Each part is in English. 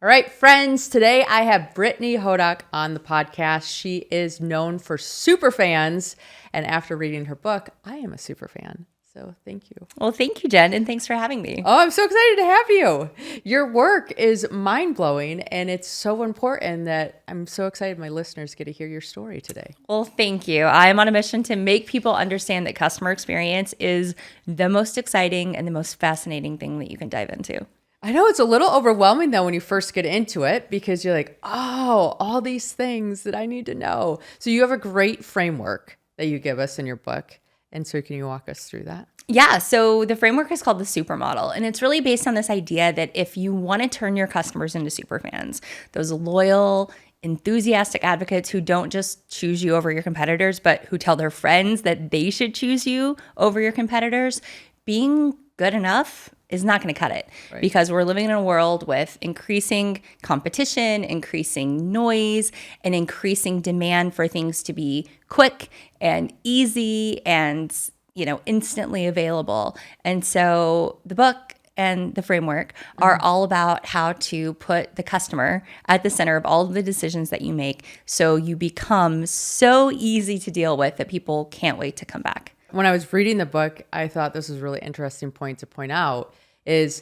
All right, friends, today I have Brittany Hodak on the podcast. She is known for Superfans, and after reading her book, I am a superfan. So thank you. Well, thank you, Jen, and thanks for having me. Oh, I'm so excited to have you. Your work is mind-blowing, and it's so important that I'm so excited my listeners get to hear your story today. Well, thank you. I'm on a mission to make people understand that customer experience is the most exciting and the most fascinating thing that you can dive into. I know it's a little overwhelming though when you first get into it because you're like, oh, all these things that I need to know. So you have a great framework that you give us in your book. And so can you walk us through that? Yeah, so the framework is called the Supermodel, and it's really based on this idea that if you want to turn your customers into superfans, those loyal, enthusiastic advocates who don't just choose you over your competitors, but who tell their friends that they should choose you over your competitors, being good enough is not going to cut it, right? Because we're living in a world with increasing competition, increasing noise, and increasing demand for things to be quick and easy and, instantly available. And so the book and the framework are all about how to put the customer at the center of all of the decisions that you make, so you become so easy to deal with that people can't wait to come back. When I was reading the book, I thought this was a really interesting point to point out is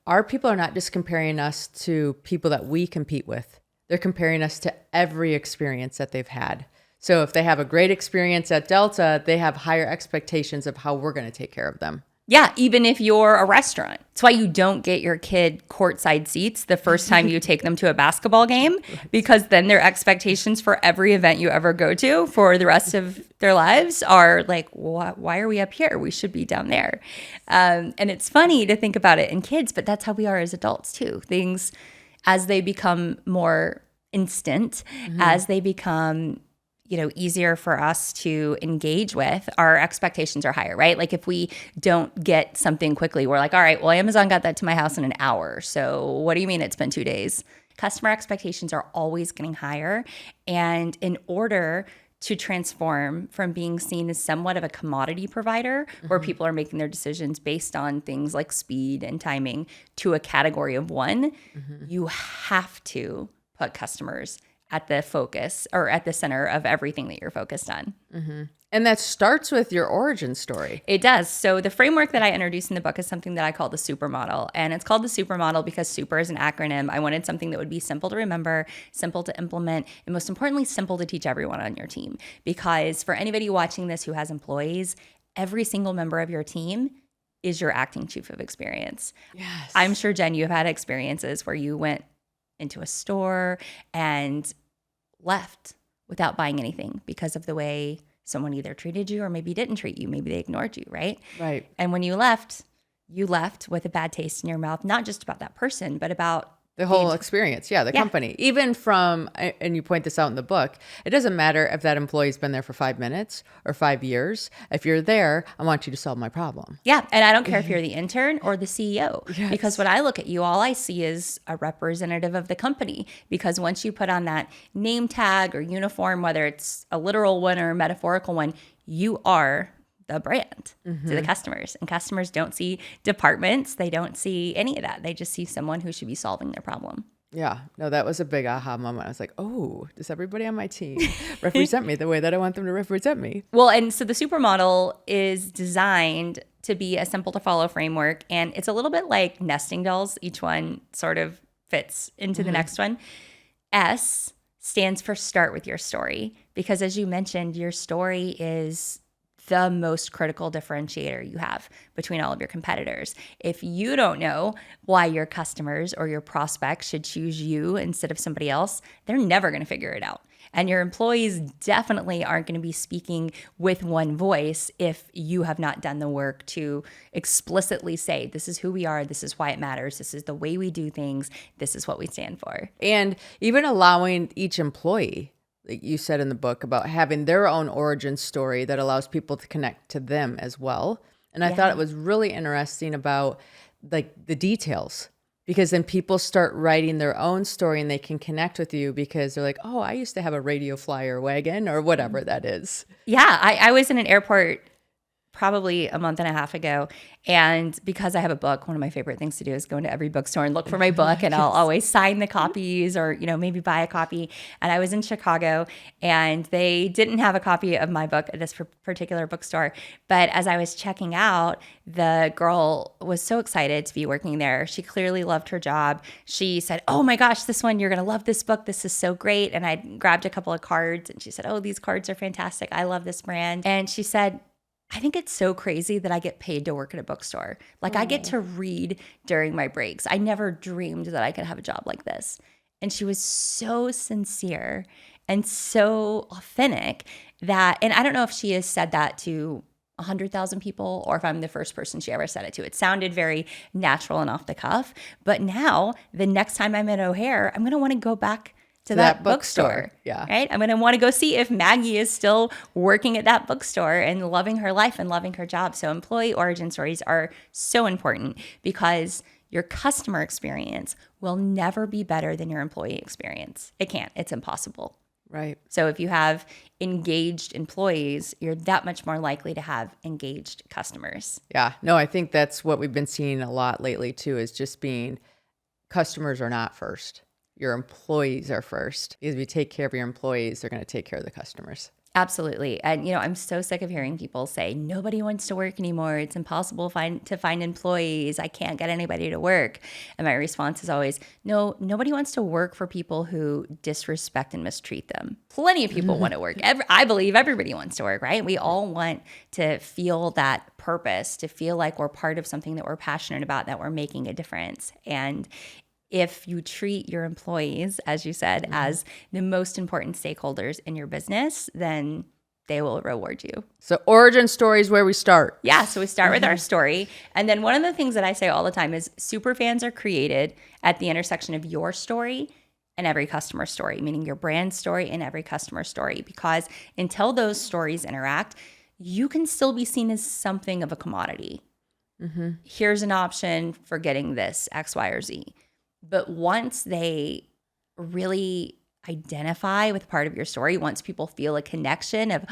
our people are not just comparing us to people that we compete with. They're comparing us to every experience that they've had. So if they have a great experience at Delta, they have higher expectations of how we're going to take care of them. Yeah, even if you're a restaurant. That's why you don't get your kid courtside seats the first time you take them to a basketball game, because then their expectations for every event you ever go to for the rest of their lives are like, why are we up here? We should be down there. And it's funny to think about it in kids, but that's how we are as adults too. Things, as they become more instant, as they become easier for us to engage with, our expectations are higher, right? Like if we don't get something quickly, we're like, all right, well, Amazon got that to my house in an hour. So what do you mean it's been 2 days? Customer expectations are always getting higher. And in order to transform from being seen as somewhat of a commodity provider where people are making their decisions based on things like speed and timing to a category of one, you have to put customers at the focus or at the center of everything that you're focused on. And that starts with your origin story. It does. So the framework that I introduced in the book is something that I call the Supermodel. And it's called the Supermodel because super is an acronym. I wanted something that would be simple to remember, simple to implement, and most importantly, simple to teach everyone on your team. Because for anybody watching this who has employees, every single member of your team is your acting chief of experience. Yes. I'm sure, Jen, you have had experiences where you went into a store and left without buying anything because of the way someone either treated you or maybe didn't treat you. Maybe they ignored you, right? Right. And when you left with a bad taste in your mouth, not just about that person, but about the whole experience. Yeah, the company. Even from, and you point this out in the book, it doesn't matter if that employee's been there for 5 minutes or 5 years. If you're there, I want you to solve my problem. Yeah. And I don't care if you're the intern or the CEO, because when I look at you, all I see is a representative of the company. Because once you put on that name tag or uniform, whether it's a literal one or a metaphorical one, you are the brand to the customers. And customers don't see departments. They don't see any of that. They just see someone who should be solving their problem. Yeah. No, that was a big aha moment. I was like, oh, does everybody on my team represent me the way that I want them to represent me? Well, and so the Supermodel is designed to be a simple to follow framework. And it's a little bit like nesting dolls. Each one sort of fits into the next one. S stands for start with your story. Because as you mentioned, your story is the most critical differentiator you have between all of your competitors. If you don't know why your customers or your prospects should choose you instead of somebody else, they're never going to figure it out. And your employees definitely aren't going to be speaking with one voice if you have not done the work to explicitly say, this is who we are, this is why it matters, this is the way we do things, this is what we stand for. And even allowing each employee, like you said in the book, about having their own origin story that allows people to connect to them as well. And I thought it was really interesting about like the details, because then people start writing their own story and they can connect with you because they're like, oh, I used to have a radio flyer wagon or whatever that is. Yeah, I was in an airport probably a month and a half ago. And because I have a book, one of my favorite things to do is go into every bookstore and look for my book, and I'll always sign the copies or, maybe buy a copy. And I was in Chicago and they didn't have a copy of my book at this particular bookstore. But as I was checking out, the girl was so excited to be working there. She clearly loved her job. She said, "Oh my gosh, this one, you're going to love this book. This is so great." And I grabbed a couple of cards and she said, "Oh, these cards are fantastic. I love this brand." And she said, "I think it's so crazy that I get paid to work at a bookstore. Like, I get to read during my breaks. I never dreamed that I could have a job like this." And she was so sincere and so authentic that, and I don't know if she has said that to 100,000 people or if I'm the first person she ever said it to. It sounded very natural and off the cuff. But now, the next time I'm at O'Hare, I'm going to want to go back to that bookstore. Yeah. Right? I'm going to want to go see if Maggie is still working at that bookstore and loving her life and loving her job. So employee origin stories are so important because your customer experience will never be better than your employee experience. It can't. It's impossible. Right. So if you have engaged employees, you're that much more likely to have engaged customers. Yeah. No, I think that's what we've been seeing a lot lately too, is just being customers are not first. Your employees are first. Because if you take care of your employees, they're going to take care of the customers. Absolutely. And, I'm so sick of hearing people say, nobody wants to work anymore. It's impossible to find employees. I can't get anybody to work. And my response is always, no, nobody wants to work for people who disrespect and mistreat them. Plenty of people want to work. I believe everybody wants to work, right? We all want to feel that purpose, to feel like we're part of something that we're passionate about, that we're making a difference. And if you treat your employees, as you said, as the most important stakeholders in your business, then they will reward you. So origin story is where we start. Yeah, so we start with our story. And then one of the things that I say all the time is superfans are created at the intersection of your story and every customer story, meaning your brand story and every customer story. Because until those stories interact, you can still be seen as something of a commodity. Here's an option for getting this X, Y, or Z. But once they really identify with part of your story, once people feel a connection of,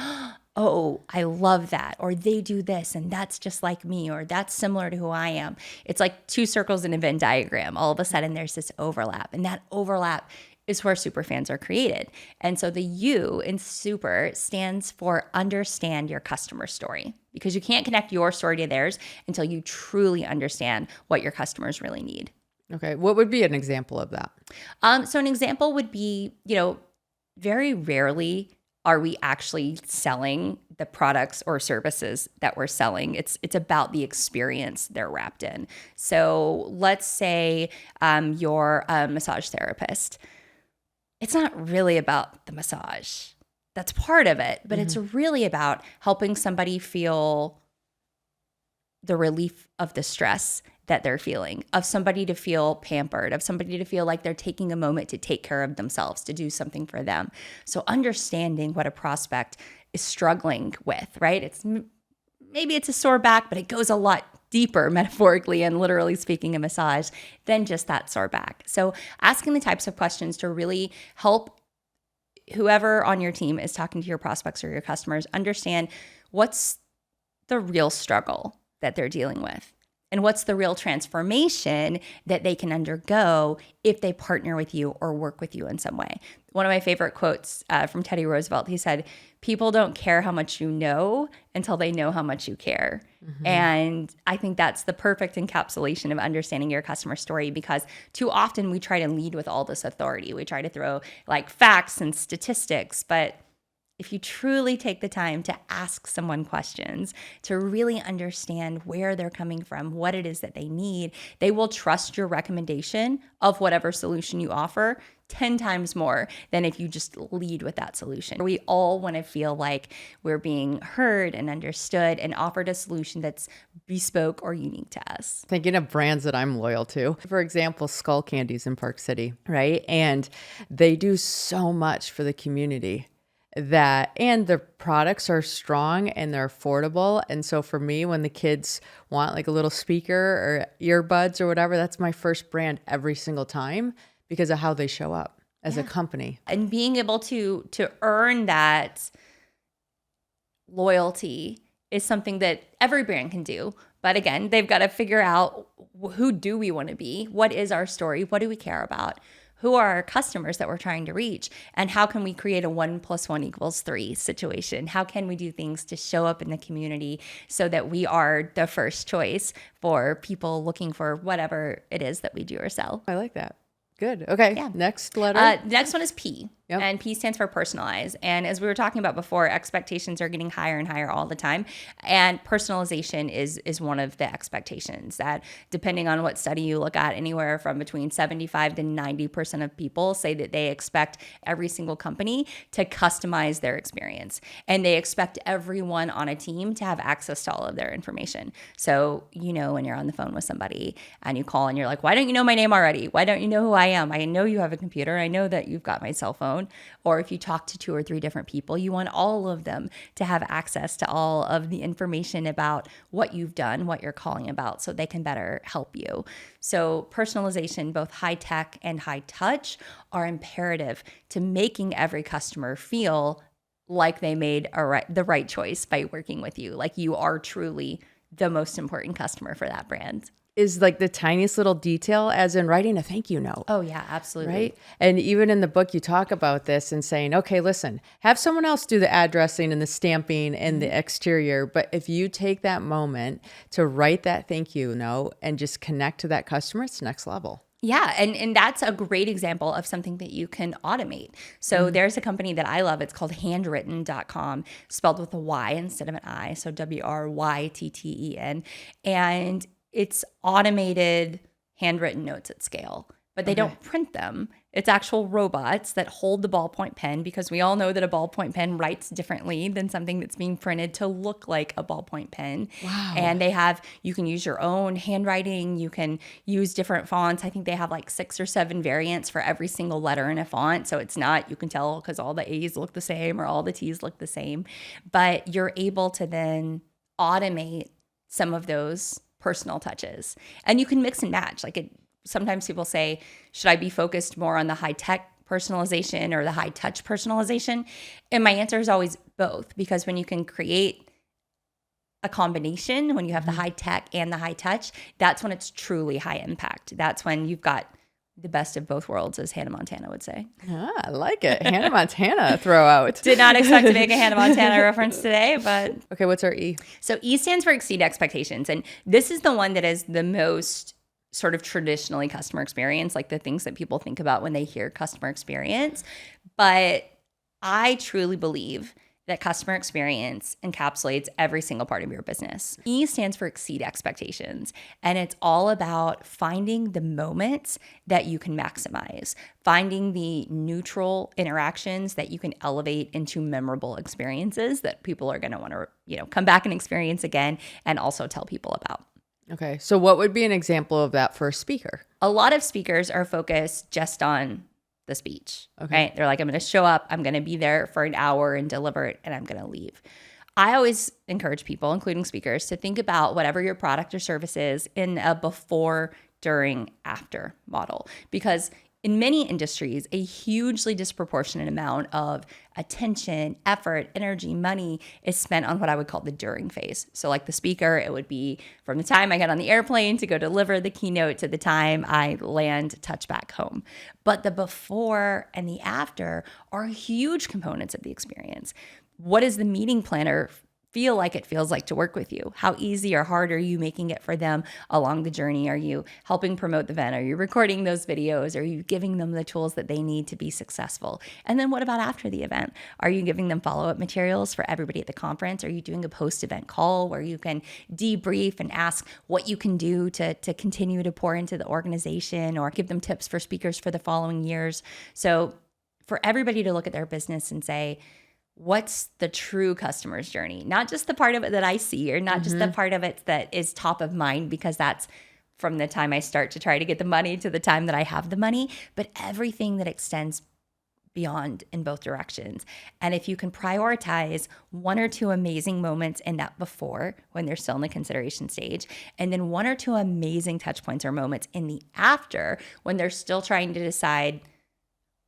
oh, I love that, or they do this and that's just like me, or that's similar to who I am. It's like two circles in a Venn diagram. All of a sudden there's this overlap, and that overlap is where superfans are created. And so the U in super stands for understand your customer story, because you can't connect your story to theirs until you truly understand what your customers really need. Okay. What would be an example of that? So an example would be, very rarely are we actually selling the products or services that we're selling. It's about the experience they're wrapped in. So let's say you're a massage therapist. It's not really about the massage. That's part of it, but it's really about helping somebody feel the relief of the stress that they're feeling, of somebody to feel pampered, of somebody to feel like they're taking a moment to take care of themselves, to do something for them. So understanding what a prospect is struggling with, right? Maybe it's a sore back, but it goes a lot deeper, metaphorically and literally speaking, a massage, than just that sore back. So asking the types of questions to really help whoever on your team is talking to your prospects or your customers understand what's the real struggle that they're dealing with. And what's the real transformation that they can undergo if they partner with you or work with you in some way? One of my favorite quotes from Teddy Roosevelt, he said, "People don't care how much you know until they know how much you care." And I think that's the perfect encapsulation of understanding your customer story, because too often we try to lead with all this authority. We try to throw like facts and statistics, but if you truly take the time to ask someone questions, to really understand where they're coming from, what it is that they need, they will trust your recommendation of whatever solution you offer 10 times more than if you just lead with that solution. We all want to feel like we're being heard and understood and offered a solution that's bespoke or unique to us. Thinking of brands that I'm loyal to, for example, Skull Candies in Park City, right? And they do so much for the community. And the products are strong and they're affordable. And so for me, when the kids want like a little speaker or earbuds or whatever, that's my first brand every single time because of how they show up as a company. And being able to earn that loyalty is something that every brand can do. But again, they've got to figure out, who do we want to be? What is our story? What do we care about? Who are our customers that we're trying to reach? And how can we create a 1 + 1 = 3 situation? How can we do things to show up in the community so that we are the first choice for people looking for whatever it is that we do or sell? I like that. Good. Okay. Yeah. Next letter. Next one is P. Yep. And P stands for personalize. And as we were talking about before, expectations are getting higher and higher all the time. And personalization is one of the expectations that, depending on what study you look at, anywhere from between 75 to 90% of people say that they expect every single company to customize their experience. And they expect everyone on a team to have access to all of their information. So, when you're on the phone with somebody and you call and you're like, why don't you know my name already? Why don't you know who I am? I know you have a computer. I know that you've got my cell phone. Or if you talk to 2 or 3 different people, you want all of them to have access to all of the information about what you've done, what you're calling about, so they can better help you. So personalization, both high tech and high touch, are imperative to making every customer feel like they made the right choice by working with you, like you are truly the most important customer for that brand. Is like the tiniest little detail, as in writing a thank you note. Oh yeah, absolutely. Right. And even in the book, you talk about this and saying, okay, listen, have someone else do the addressing and the stamping and the exterior. But if you take that moment to write that thank you note and just connect to that customer, it's next level. Yeah, and that's a great example of something that you can automate. So there's a company that I love. It's called handwritten.com, spelled with a Y instead of an I. So WRYTTEN. And it's automated handwritten notes at scale, but they don't print them. It's actual robots that hold the ballpoint pen, because we all know that a ballpoint pen writes differently than something that's being printed to look like a ballpoint pen. Wow. And you can use your own handwriting. You can use different fonts. I think they have like 6 or 7 variants for every single letter in a font. So it's not, you can tell because all the A's look the same or all the T's look the same, but you're able to then automate some of those personal touches. And you can mix and match. Sometimes people say, should I be focused more on the high tech personalization or the high touch personalization? And my answer is always both, because when you can create a combination, when you have the high tech and the high touch, that's when it's truly high impact. That's when you've got the best of both worlds, as Hannah Montana would say. I like it. Hannah Montana throw out. Did not expect to make a Hannah Montana reference today, but... Okay, what's our E? So E stands for exceed expectations. And this is the one that is the most sort of traditionally customer experience, like the things that people think about when they hear customer experience. But I truly believe that customer experience encapsulates every single part of your business. E stands for exceed expectations, and it's all about finding the moments that you can maximize, finding the neutral interactions that you can elevate into memorable experiences that people are going to want to, come back and experience again, and also tell people about. Okay, so what would be an example of that for a speaker? A lot of speakers are focused just on the speech, okay. Right? They're like, I'm going to show up, I'm going to be there for an hour and deliver it, and I'm going to leave. I always encourage people, including speakers, to think about whatever your product or service is in a before, during, after model. Because in many industries, a hugely disproportionate amount of attention, effort, energy, money is spent on what I would call the during phase. So like the speaker, it would be from the time I get on the airplane to go deliver the keynote to the time I land, touch back home. But the before and the after are huge components of the experience. What does the meeting planner feel like it feels like to work with you? How easy or hard are you making it for them along the journey? Are you helping promote the event? Are you recording those videos? Are you giving them the tools that they need to be successful? And then what about after the event? Are you giving them follow-up materials for everybody at the conference? Are you doing a post-event call where you can debrief and ask what you can do to continue to pour into the organization, or give them tips for speakers for the following years? So for everybody to look at their business and say, what's the true customer's journey? Not just the part of it that I see, or not just the part of it that is top of mind, because that's from the time I start to try to get the money to the time that I have the money, but everything that extends beyond in both directions. And if you can prioritize 1 or 2 amazing moments in that before, when they're still in the consideration stage, and then 1 or 2 amazing touch points or moments in the after, when they're still trying to decide,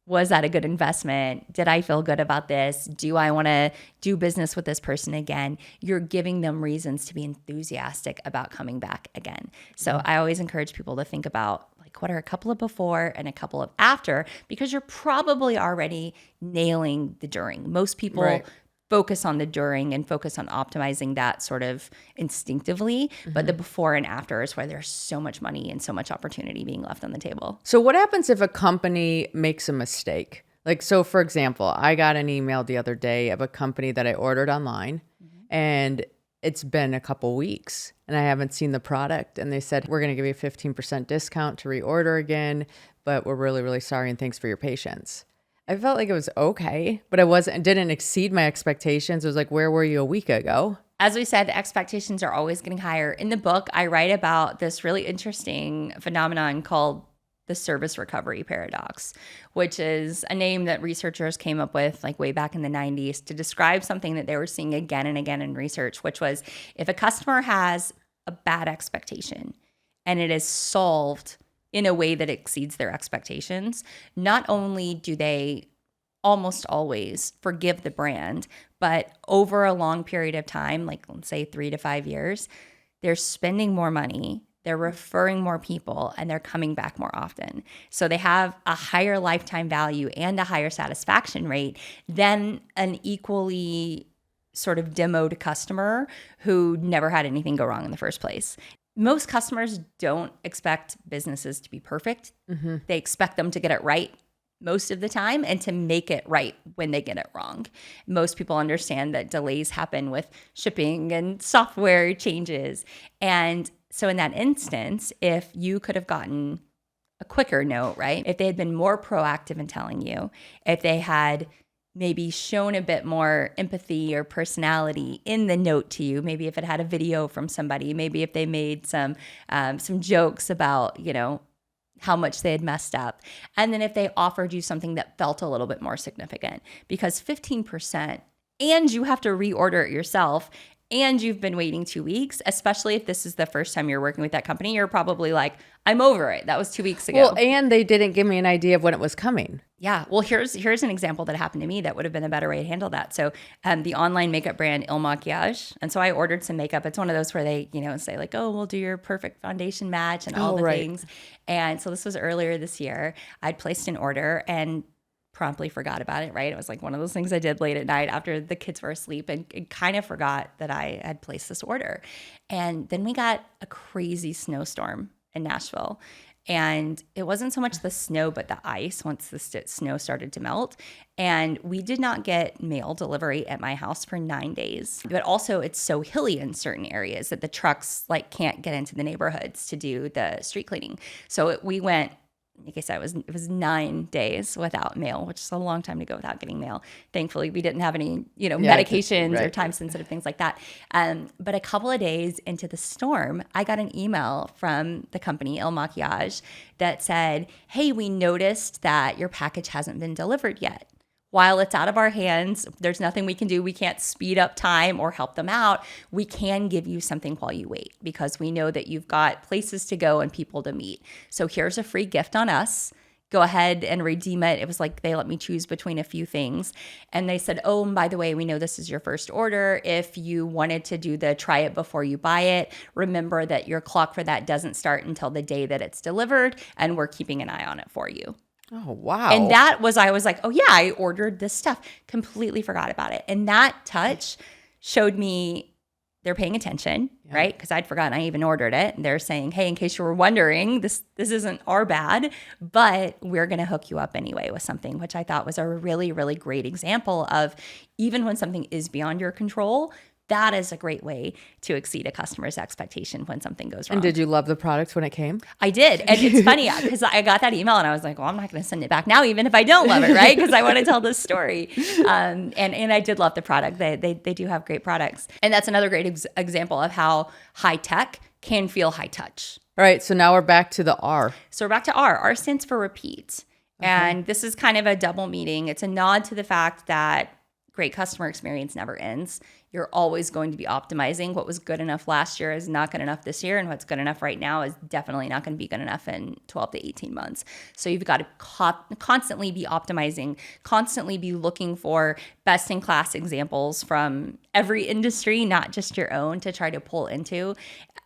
Was that a good investment? Did I feel good about this? Do I want to do business with this person again? You're giving them reasons to be enthusiastic about coming back again. So I always encourage people to think about like what are a couple of before and a couple of after, because you're probably already nailing the during. Most people focus on the during and focus on optimizing that sort of instinctively. But the before and after is where there's so much money and so much opportunity being left on the table. So what happens if a company makes a mistake? Like, so for example, I got an email the other day of a company that I ordered online and it's been a couple weeks and I haven't seen the product. And they said, we're going to give you a 15% discount to reorder again, but we're really, really sorry and thanks for your patience. I felt like it was okay, but it didn't exceed my expectations. It was like, where were you a week ago? As we said, expectations are always getting higher. In the book, I write about this really interesting phenomenon called the service recovery paradox, which is a name that researchers came up with like way back in the 90s to describe something that they were seeing again and again in research, which was if a customer has a bad expectation and it is solved in a way that exceeds their expectations, not only do they almost always forgive the brand, but over a long period of time, like let's say 3 to 5 years, they're spending more money, they're referring more people, and they're coming back more often. So they have a higher lifetime value and a higher satisfaction rate than an equally sort of demoed customer who never had anything go wrong in the first place. Most customers don't expect businesses to be perfect. They expect them to get it right most of the time and to make it right when they get it wrong. Most people understand that delays happen with shipping and software changes. And so in that instance, if you could have gotten a quicker note, right? If they had been more proactive in telling you, if they had maybe shown a bit more empathy or personality in the note to you, maybe if it had a video from somebody, maybe if they made some jokes about, you know, how much they had messed up. And then if they offered you something that felt a little bit more significant, because 15% and you have to reorder it yourself and you've been waiting 2 weeks, especially if this is the first time you're working with that company, you're probably like, I'm over it. That was 2 weeks ago. Well, and they didn't give me an idea of when it was coming. Yeah. Well, here's an example that happened to me that would have been a better way to handle that. So the online makeup brand Il Maquillage. And so I ordered some makeup. It's one of those where they, you know, say like, oh, we'll do your perfect foundation match and all the things. And so this was earlier this year. I'd placed an order and promptly forgot about it, right? It was like one of those things I did late at night after the kids were asleep and kind of forgot that I had placed this order. And then we got a crazy snowstorm in Nashville. And it wasn't so much the snow, but the ice once the snow started to melt. And we did not get mail delivery at my house for 9 days. But also it's so hilly in certain areas that the trucks like can't get into the neighborhoods to do the street cleaning. So we went, like I said, it was 9 days without mail, which is a long time to go without getting mail. Thankfully, we didn't have any, medications or time-sensitive things like that. But a couple of days into the storm, I got an email from the company Il Maquillage that said, hey, we noticed that your package hasn't been delivered yet. While it's out of our hands, there's nothing we can do. We can't speed up time or help them out. We can give you something while you wait because we know that you've got places to go and people to meet. So here's a free gift on us. Go ahead and redeem it. It was like they let me choose between a few things. And they said, oh, and by the way, we know this is your first order. If you wanted to do the try it before you buy it, remember that your clock for that doesn't start until the day that it's delivered, and we're keeping an eye on it for you. Oh, wow. And I was like, oh yeah, I ordered this stuff. Completely forgot about it. And that touch showed me they're paying attention, right? Because I'd forgotten I even ordered it. And they're saying, hey, in case you were wondering, this isn't our bad, but we're going to hook you up anyway with something, which I thought was a really, really great example of even when something is beyond your control, that is a great way to exceed a customer's expectation when something goes wrong. And did you love the product when it came? I did. And it's funny because I got that email and I was like, well, I'm not going to send it back now, even if I don't love it, right? Because I want to tell this story. And I did love the product. They do have great products. And that's another great example of how high tech can feel high touch. All right. So now we're back to the R. So we're back to R. R stands for repeat. And this is kind of a double meaning. It's a nod to the fact that great customer experience never ends. You're always going to be optimizing. What was good enough last year is not good enough this year, and what's good enough right now is definitely not going to be good enough in 12 to 18 months. So you've got to constantly be optimizing, constantly be looking for best-in-class examples from every industry, not just your own, to try to pull into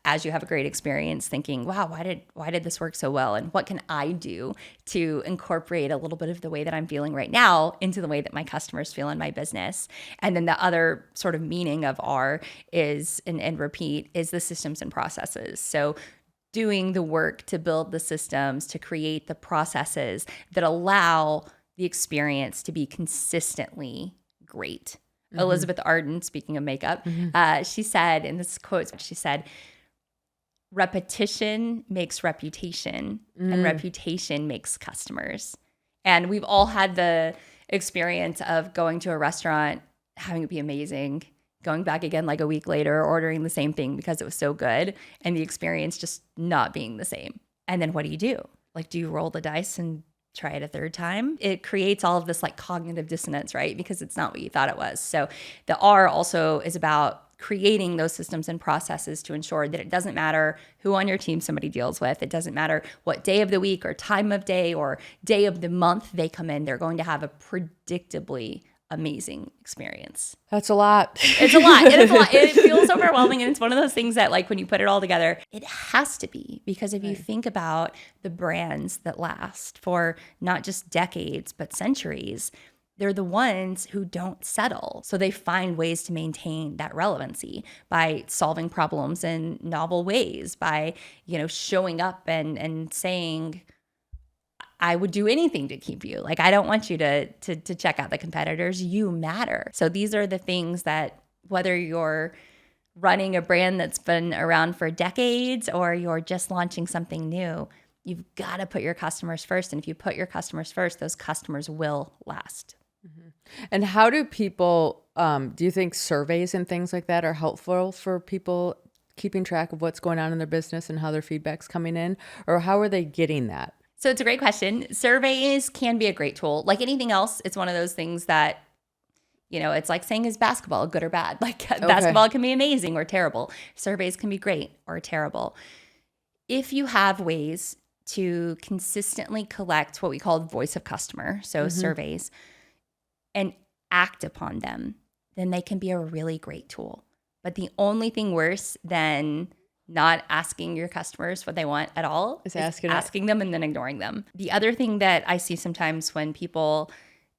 as you have a great experience, thinking, wow, why did this work so well? And what can I do to incorporate a little bit of the way that I'm feeling right now into the way that my customers feel in my business? And then the other sort of meaning of R is, and repeat, is the systems and processes. So doing the work to build the systems, to create the processes that allow the experience to be consistently great. Mm-hmm. Elizabeth Arden, speaking of makeup, she said, in this quote, she said, repetition makes reputation, and reputation makes customers. And we've all had the experience of going to a restaurant, having it be amazing, going back again like a week later, ordering the same thing because it was so good, and the experience just not being the same. And then what do? Like, do you roll the dice and try it a third time? It creates all of this like cognitive dissonance, right? Because it's not what you thought it was. So the R also is about creating those systems and processes to ensure that it doesn't matter who on your team somebody deals with. It doesn't matter what day of the week or time of day or day of the month they come in. They're going to have a predictably amazing experience. That's a lot. It's a lot. It is a lot. It feels overwhelming. And it's one of those things that, like, when you put it all together, it has to be. Because if you think about the brands that last for not just decades, but centuries, they're the ones who don't settle. So they find ways to maintain that relevancy by solving problems in novel ways, by, showing up and saying, I would do anything to keep you. Like, I don't want you to check out the competitors. You matter. So these are the things that, whether you're running a brand that's been around for decades or you're just launching something new, you've got to put your customers first. And if you put your customers first, those customers will last. Mm-hmm. And how do people, do you think surveys and things like that are helpful for people keeping track of what's going on in their business and how their feedback's coming in? Or how are they getting that? So it's a great question. Surveys can be a great tool. Like anything else, it's one of those things that, it's like saying, is basketball good or bad? Like basketball can be amazing or terrible. Surveys can be great or terrible. If you have ways to consistently collect what we call voice of customer, so surveys, and act upon them, then they can be a really great tool. But the only thing worse than not asking your customers what they want at all is asking them and then ignoring them. The other thing that I see sometimes when people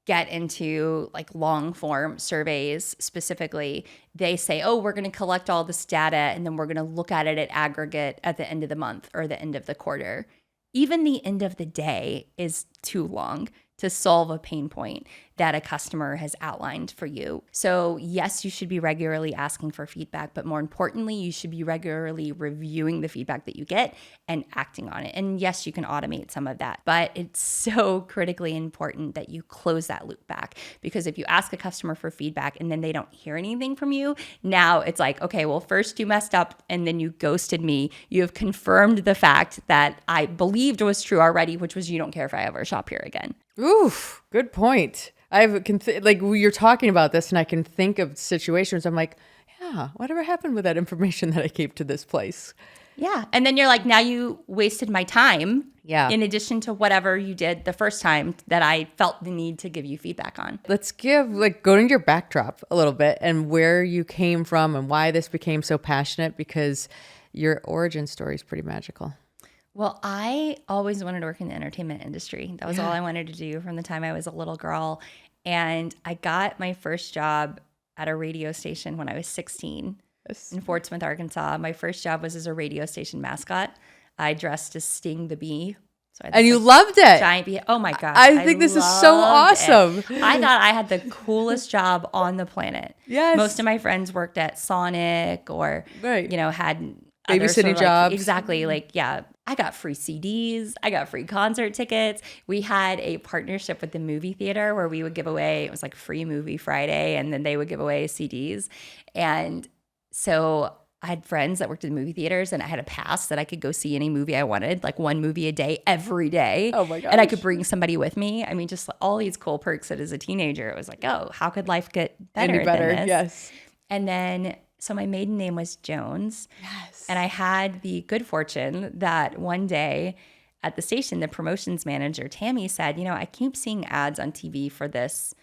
get into like long form surveys specifically, they say, oh, we're going to collect all this data and then we're going to look at it at aggregate at the end of the month or the end of the quarter. Even the end of the day is too long to solve a pain point that a customer has outlined for you. So yes, you should be regularly asking for feedback, but more importantly, you should be regularly reviewing the feedback that you get and acting on it. And yes, you can automate some of that, but it's so critically important that you close that loop back, because if you ask a customer for feedback and then they don't hear anything from you, now it's like, okay, well, first you messed up and then you ghosted me. You have confirmed the fact that I believed was true already, which was you don't care if I ever shop here again. Oof, good point. You're talking about this and I can think of situations. I'm like, yeah, whatever happened with that information that I gave to this place? Yeah. And then you're like, now you wasted my time. Yeah. In addition to whatever you did the first time that I felt the need to give you feedback on. Let's go into your backdrop a little bit and where you came from and why this became so passionate, because your origin story is pretty magical. Well, I always wanted to work in the entertainment industry. That was all I wanted to do from the time I was a little girl. And I got my first job at a radio station when I was 16 in Fort Smith, Arkansas. My first job was as a radio station mascot. I dressed as Sting the Bee. So and you loved it. Giant bee. Oh my gosh. I think this is so awesome. I thought I had the coolest job on the planet. Yes. Most of my friends worked at Sonic or, had babysitting jobs. Exactly. I got free CDs. I got free concert tickets. We had a partnership with the movie theater where we would give away, it was like Free Movie Friday, and then they would give away CDs. And so I had friends that worked in movie theaters, and I had a pass that I could go see any movie I wanted, like one movie a day, every day. Oh my gosh. And I could bring somebody with me. I mean, just all these cool perks that as a teenager, it was like, oh, how could life get better Any better, than this? yes. And then, so my maiden name was Jones. Yes. And I had the good fortune that one day at the station, the promotions manager, Tammy, said, you know, I keep seeing ads on TV for this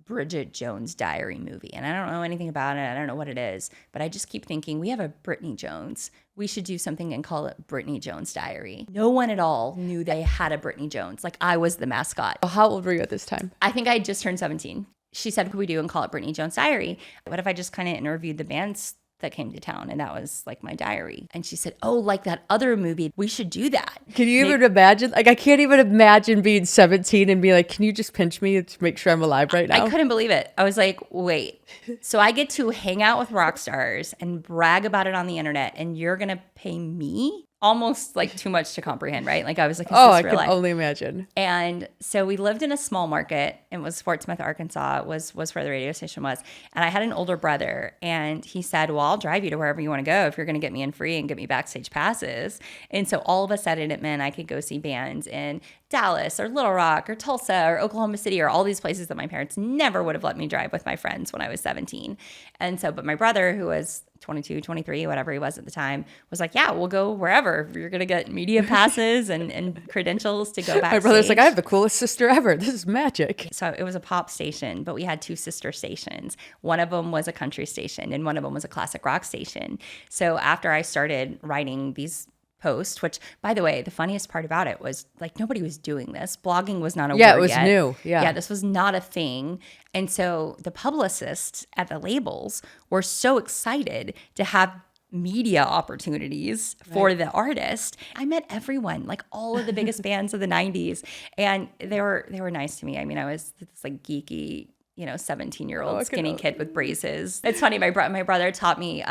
Bridget Jones Diary movie. And I don't know anything about it. I don't know what it is. But I just keep thinking, we have a Brittany Jones. We should do something and call it Brittany Jones Diary. No one at all knew they had a Brittany Jones. Like, I was the mascot. How old were you at this time? I think I had just turned 17. She said, could we do and call it Brittany Jones Diary? What if I just kind of interviewed the bands that came to town? And that was like my diary. And she said, oh, like that other movie, we should do that. Can you even imagine? Like, I can't even imagine being 17 and be like, can you just pinch me to make sure I'm alive right now? I couldn't believe it. I was like, wait, so I get to hang out with rock stars and brag about it on the internet, and you're going to pay me? Almost like too much to comprehend, right? Like, I was like, is Oh, this I real can life? only imagine. And so we lived in a small market. It was Fort Smith, Arkansas, was where the radio station was. And I had an older brother, and he said, well, I'll drive you to wherever you want to go if you're going to get me in free and get me backstage passes. And so all of a sudden it meant I could go see bands in Dallas or Little Rock or Tulsa or Oklahoma City or all these places that my parents never would have let me drive with my friends when I was 17. And so, but my brother, who was 22, 23, whatever he was at the time, was like, yeah, we'll go wherever. You're going to get media passes and credentials to go backstage. My brother's like, I have the coolest sister ever. This is magic. So it was a pop station, but we had two sister stations. One of them was a country station and one of them was a classic rock station. So after I started writing these posts, which, by the way, the funniest part about it was like nobody was doing this. Blogging was not a word Yeah, it was yet. new. Yeah, this was not a thing. And so the publicists at the labels were so excited to have media opportunities for the artist. I met everyone, like all of the biggest bands of the 90s, and they were nice to me. I mean, I was this like geeky, 17-year-old skinny kid with braces. It's funny, my brother taught me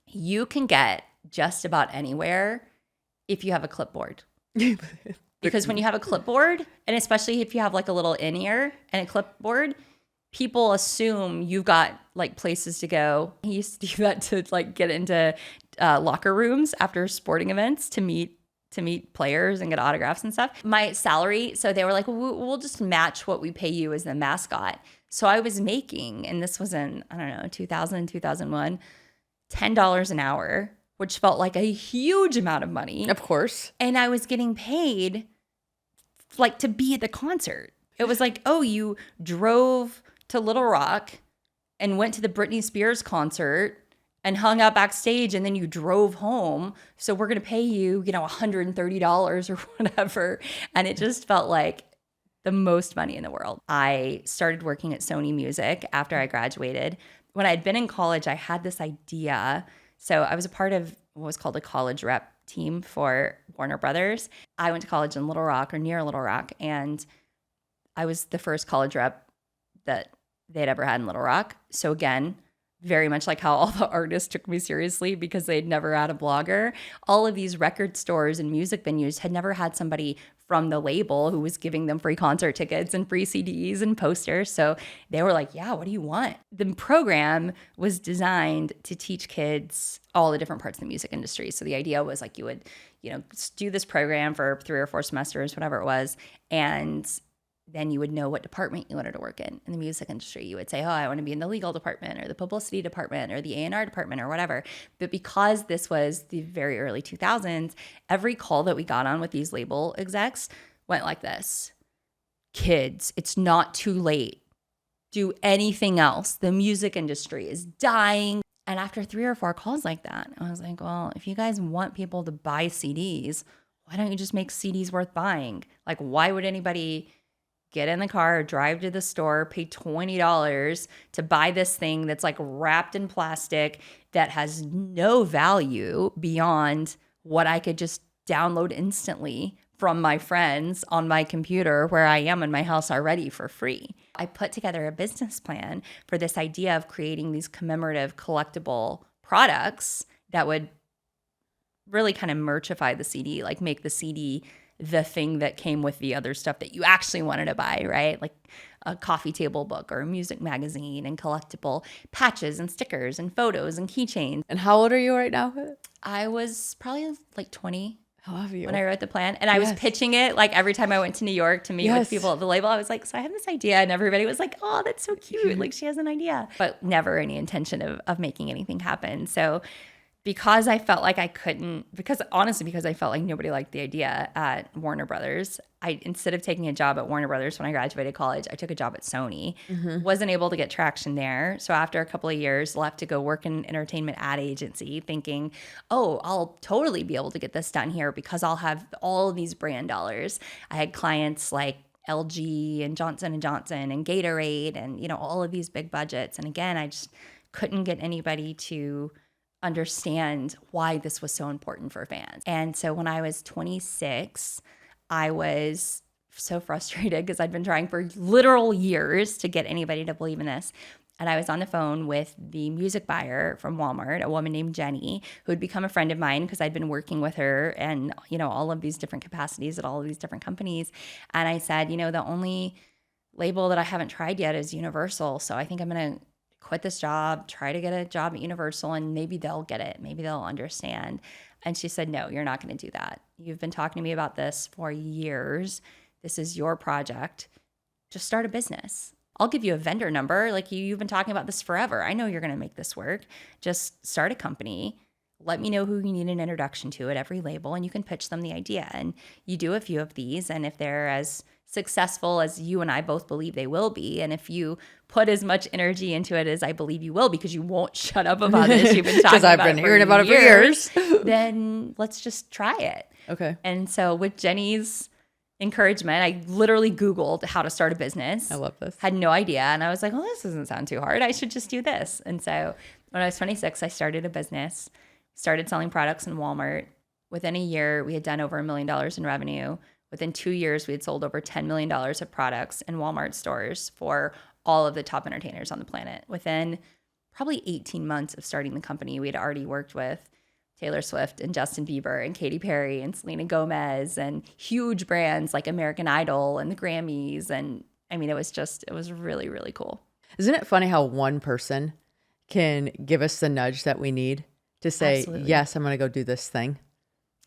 you can get just about anywhere if you have a clipboard. Because when you have a clipboard, and especially if you have like a little in-ear and a clipboard, people assume you've got like places to go. He used to do that to like get into locker rooms after sporting events to meet players and get autographs and stuff. My salary, so they were like, we'll just match what we pay you as the mascot. So I was making, and this was in, I don't know, 2000, 2001, $10 an hour, which felt like a huge amount of money. Of course. And I was getting paid like to be at the concert. It was like, oh, you drove to Little Rock and went to the Britney Spears concert and hung out backstage, and then you drove home. So we're going to pay you, $130 or whatever. And it just felt like the most money in the world. I started working at Sony Music after I graduated. When I had been in college, I had this idea. So I was a part of what was called a college rep team for Warner Brothers. I went to college in Little Rock or near Little Rock, and I was the first college rep that they'd ever had in Little Rock. So again, very much like how all the artists took me seriously because they'd never had a blogger. All of these record stores and music venues had never had somebody from the label who was giving them free concert tickets and free CDs and posters. So they were like, yeah, what do you want? The program was designed to teach kids all the different parts of the music industry. So the idea was like you would, do this program for 3 or 4 semesters, whatever it was, and then you would know what department you wanted to work in the music industry. You would say, oh, I want to be in the legal department or the publicity department or the A&R department or whatever. But because this was the very early 2000s, every call that we got on with these label execs went like this. Kids, it's not too late. Do anything else. The music industry is dying. And after 3 or 4 calls like that, I was like, well, if you guys want people to buy CDs, why don't you just make CDs worth buying? Like, why would anybody get in the car, drive to the store, pay $20 to buy this thing that's like wrapped in plastic that has no value beyond what I could just download instantly from my friends on my computer where I am in my house already for free? I put together a business plan for this idea of creating these commemorative collectible products that would really kind of merchify the CD, like make the CD the thing that came with the other stuff that you actually wanted to buy, right? Like a coffee table book or a music magazine and collectible patches and stickers and photos and keychains. And how old are you right now? I was probably like 20 I love you. when I wrote the plan. And I was pitching it like every time I went to New York to meet with people at the label. I was like, so I have this idea. And everybody was like, oh, that's so cute. Like she has an idea. But never any intention of making anything happen. So because I felt like I couldn't, because I felt like nobody liked the idea at Warner Brothers, instead of taking a job at Warner Brothers when I graduated college, I took a job at Sony. Wasn't able to get traction there. So after a couple of years, left to go work in an entertainment ad agency thinking, oh, I'll totally be able to get this done here because I'll have all of these brand dollars. I had clients like LG and Johnson & Johnson and Gatorade and, you know, all of these big budgets. And again, I just couldn't get anybody to understand why this was so important for fans. And so when I was 26, I was so frustrated because I'd been trying for literal years to get anybody to believe in this. And I was on the phone with the music buyer from Walmart, a woman named Jenny, who had become a friend of mine because I'd been working with her and, you know, all of these different capacities at all of these different companies. And I said, you know, the only label that I haven't tried yet is Universal. So I think I'm going to quit this job, try to get a job at Universal, and maybe they'll get it. Maybe they'll understand. And she said, no, you're not going to do that. You've been talking to me about this for years. This is your project. Just start a business. I'll give you a vendor number. Like you've been talking about this forever. I know you're going to make this work. Just start a company. Let me know who you need an introduction to at every label, and you can pitch them the idea. And you do a few of these, and if they're as successful as you and I both believe they will be, and if you put as much energy into it as I believe you will, because you won't shut up about this, you've been talking I've been hearing about it for years, then let's just try it. Okay. And so with Jenny's encouragement, I literally Googled how to start a business. I love this. Had no idea. And I was like, well, this doesn't sound too hard. I should just do this. And so when I was 26, I started a business, started selling products in Walmart. Within a year, we had done over $1 million in revenue. Within 2 years, we had sold over $10 million of products in Walmart stores for all of the top entertainers on the planet. Within probably 18 months of starting the company, we had already worked with Taylor Swift and Justin Bieber and Katy Perry and Selena Gomez and huge brands like American Idol and the Grammys. And I mean, it was really, really cool. Isn't it funny how one person can give us the nudge that we need to say, Absolutely. yes, I'm going to go do this thing?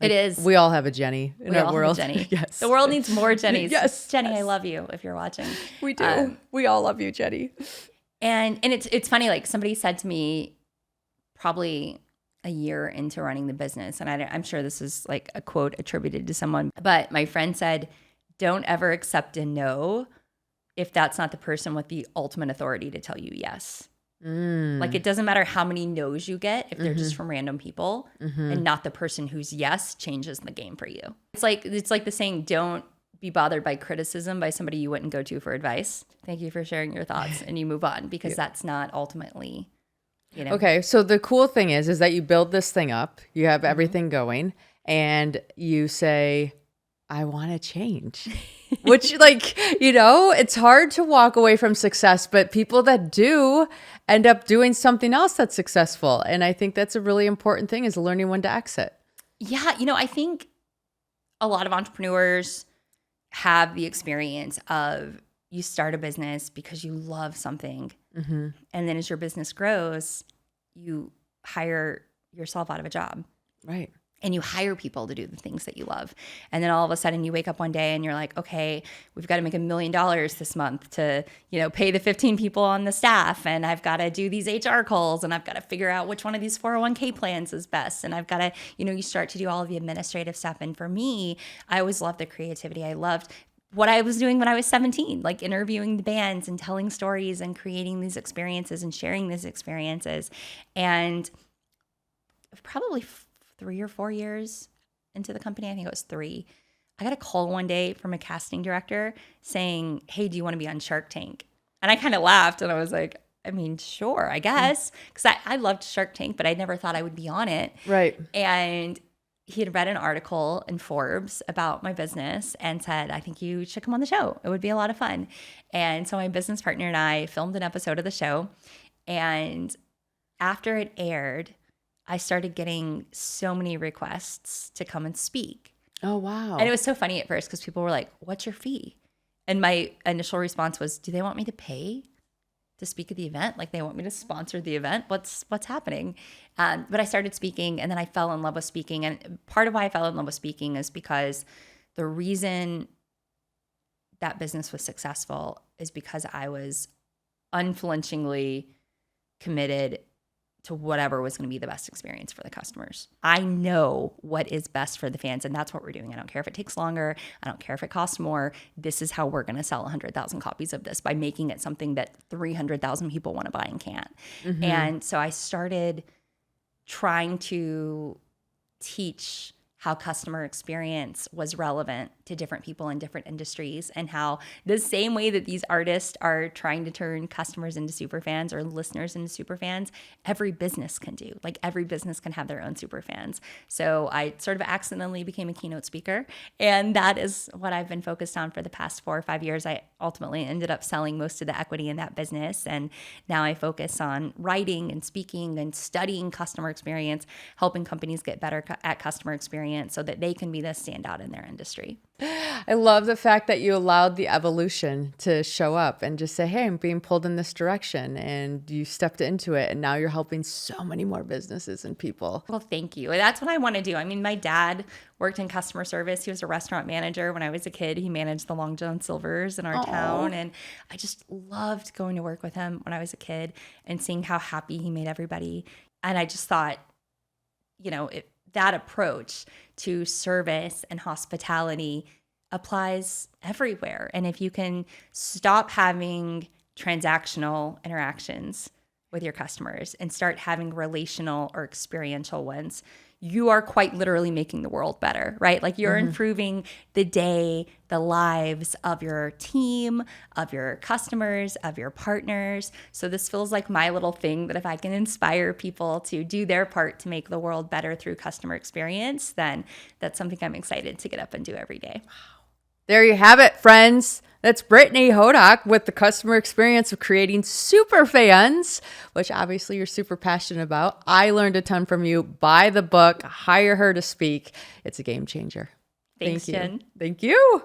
It is. We all have a Jenny in our world. Jenny. Yes. The world needs more Jennys. Yes. Jenny, Yes. I love you if you're watching. We do. We all love you, Jenny. And it's funny, like somebody said to me probably a year into running the business, and I'm sure this is like a quote attributed to someone, but my friend said, don't ever accept a no if that's not the person with the ultimate authority to tell you yes. Like it doesn't matter how many no's you get if they're just from random people and not the person whose yes changes the game for you. It's like the saying, don't be bothered by criticism by somebody you wouldn't go to for advice. Thank you for sharing your thoughts, and you move on because that's not ultimately, you know. Okay, so the cool thing is that you build this thing up, you have everything going, and you say, I want to change. Which, like, you know, it's hard to walk away from success, but people that do end up doing something else that's successful. And I think that's a really important thing, is learning when to exit. Yeah, you know, I think a lot of entrepreneurs have the experience of you start a business because you love something. And then as your business grows, you hire yourself out of a job. Right. And you hire people to do the things that you love. And then all of a sudden you wake up one day and you're like, okay, we've got to make $1 million this month to, you know, pay the 15 people on the staff. And I've got to do these HR calls, and I've got to figure out which one of these 401k plans is best. And I've got to, you know, you start to do all of the administrative stuff. And for me, I always loved the creativity. I loved what I was doing when I was 17, like interviewing the bands and telling stories and creating these experiences and sharing these experiences. And probably 3 or 4 years into the company, I think it was 3, I got a call one day from a casting director saying, hey, do you want to be on Shark Tank? And I kind of laughed, and I was like, I mean, sure, I guess. Because I loved Shark Tank, but I never thought I would be on it. Right. And he had read an article in Forbes about my business and said, I think you should come on the show. It would be a lot of fun. And so my business partner and I filmed an episode of the show. And after it aired, I started getting so many requests to come and speak. Oh, wow. And it was so funny at first because people were like, what's your fee? And my initial response was, do they want me to pay to speak at the event? Like they want me to sponsor the event? What's happening? But I started speaking, and then I fell in love with speaking. And part of why I fell in love with speaking is because the reason that business was successful is because I was unflinchingly committed to whatever was going to be the best experience for the customers. I know what is best for the fans, and that's what we're doing. I don't care if it takes longer. I don't care if it costs more. This is how we're going to sell 100,000 copies of this, by making it something that 300,000 people want to buy and can't. Mm-hmm. And so I started trying to teach how customer experience was relevant to different people in different industries, and how the same way that these artists are trying to turn customers into superfans or listeners into superfans, every business can do. Like every business can have their own superfans. So I sort of accidentally became a keynote speaker, and that is what I've been focused on for the past 4 or 5 years. I ultimately ended up selling most of the equity in that business, and now I focus on writing and speaking and studying customer experience, helping companies get better at customer experience so that they can be the standout in their industry. I love the fact that you allowed the evolution to show up and just say, hey, I'm being pulled in this direction, and you stepped into it, and now you're helping so many more businesses and people. Well, thank you. That's what I want to do. I mean, my dad worked in customer service. He was a restaurant manager. When I was a kid, he managed the Long John Silver's in our town, and I just loved going to work with him when I was a kid and seeing how happy he made everybody. And I just thought, that approach to service and hospitality applies everywhere. And if you can stop having transactional interactions with your customers and start having relational or experiential ones, you are quite literally making the world better, right? Like you're improving the day, the lives of your team, of your customers, of your partners. So this feels like my little thing that if I can inspire people to do their part to make the world better through customer experience, then that's something I'm excited to get up and do every day. There you have it, friends. That's Brittany Hodak with the customer experience of creating super fans, which obviously you're super passionate about. I learned a ton from you. Buy the book, hire her to speak. It's a game changer. Thanks, Thank you. Jen. Thank you.